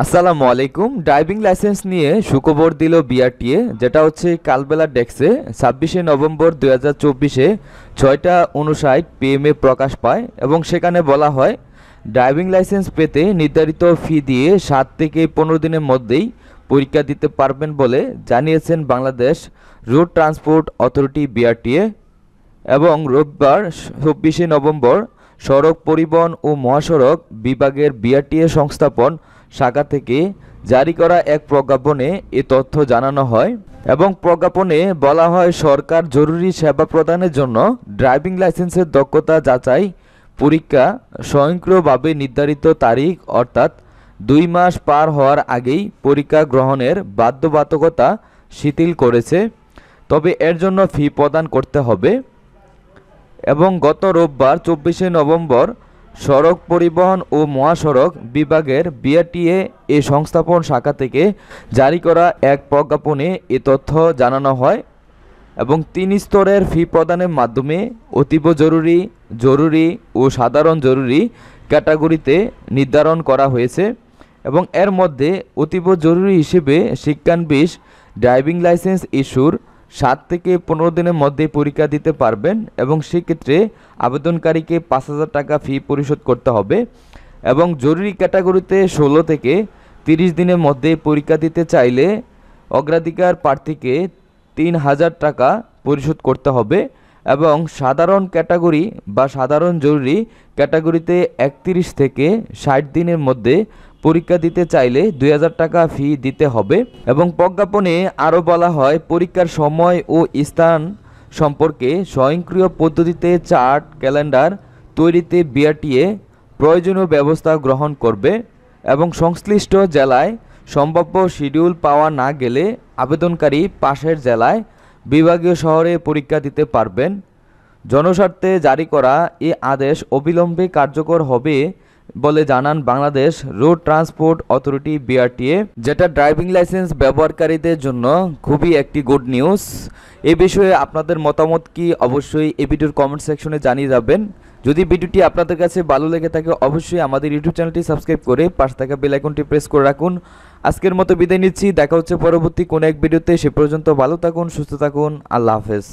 আসসালামু আলাইকুম। Driving licence নিয়ে সুখবর দিল বিআরটিএ, যেটা হচ্ছে কালবেলা ডেস্কে 26শে নভেম্বর 2024-এ 6:59 PM প্রকাশ পায় এবং সেখানে বলা হয় ড্রাইভিং লাইসেন্স পেতে নির্ধারিত ফি দিয়ে 7 থেকে 15 দিনের মধ্যেই পরীক্ষা দিতে পারবেন বলে জানিয়েছেন Bangladesh road transport authority BRTA. এবং রোববার 26শে নভেম্বর সড়ক পরিবহন ও মহাসড়ক বিভাগের বিআরটিএ সংস্থাপন শাখা থেকে জারি করা এক প্রজ্ঞাপনে এ তথ্য জানানো হয় এবং প্রজ্ঞাপনে বলা হয় সরকার জরুরি সেবা প্রদানের জন্য ড্রাইভিং লাইসেন্সের দক্ষতা যাচাই পরীক্ষা স্বয়ংক্রিয়ভাবে নির্ধারিত তারিখ অর্থাৎ 2 মাস পার হওয়ার আগেই পরীক্ষা গ্রহণের বাধ্যবাধকতা শিথিল করেছে। তবে এর জন্য ফি প্রদান করতে হবে। এবং গত রোববার 24শে নভেম্বর সড়ক পরিবহন ও মহাসড়ক বিভাগের বিআরটিএ এ সংস্থাপন শাখা থেকে জারি করা এক প্রজ্ঞাপনে এ তথ্য জানানো হয় এবং 3 স্তরের ফি প্রদানের মাধ্যমে অতীব জরুরি, জরুরি ও সাধারণ জরুরি ক্যাটাগরিতে নির্ধারণ করা হয়েছে এবং এর মধ্যে অতীব জরুরি হিসেবে শিক্ষানবিশ ড্রাইভিং লাইসেন্স ইস্যুর 7 থেকে 15 দিনের মধ্যে পরীক্ষা দিতে পারবেন এবং সেক্ষেত্রে আবেদনকারীকে 5,000 টাকা ফি পরিশোধ করতে হবে এবং জরুরি ক্যাটাগরিতে 16 থেকে 30 দিনের মধ্যে পরীক্ষা দিতে চাইলে অগ্রাধিকার প্রার্থীকে 3,000 টাকা পরিশোধ করতে হবে এবং সাধারণ ক্যাটাগরি বা সাধারণ জরুরি ক্যাটাগরিতে 31 থেকে 60 দিনের মধ্যে পরীক্ষা দিতে চাইলে 2,000 টাকা ফি দিতে হবে। এবং প্রজ্ঞাপনে আরও বলা হয় পরীক্ষার সময় ও স্থান সম্পর্কে স্বয়ংক্রিয় পদ্ধতিতে চার্ট ক্যালেন্ডার তৈরিতে বিআরটিএ প্রয়োজনীয় ব্যবস্থা গ্রহণ করবে এবং সংশ্লিষ্ট জেলায় সম্ভাব্য শিডিউল পাওয়া না গেলে আবেদনকারী পাশের জেলায় বিভাগীয় শহরে পরীক্ষা দিতে পারবেন। জনস্বার্থে জারি করা এ আদেশ অবিলম্বে কার্যকর হবে বলে জানান Bangladesh road transport authority BRTA, যেটা ড্রাইভিং লাইসেন্স ব্যবহারকারীদের জন্য খুবই একটি গুড নিউজ। এই বিষয়ে আপনাদের মতামত কি অবশ্যই এই ভিডিওর কমেন্ট সেকশনে জানিয়ে যাবেন। যদি ভিডিওটি আপনাদের কাছে ভালো লেগে থাকে অবশ্যই আমাদের ইউটিউব চ্যানেলটি সাবস্ক্রাইব করে পাশে থাকা বেল আইকনটি প্রেস করে রাখুন। আজকের মতো বিদায় নিচ্ছি, দেখা হচ্ছে পরবর্তী কোনো এক ভিডিওতে। সে পর্যন্ত ভালো থাকুন, সুস্থ থাকুন, আল্লাহ হাফেজ।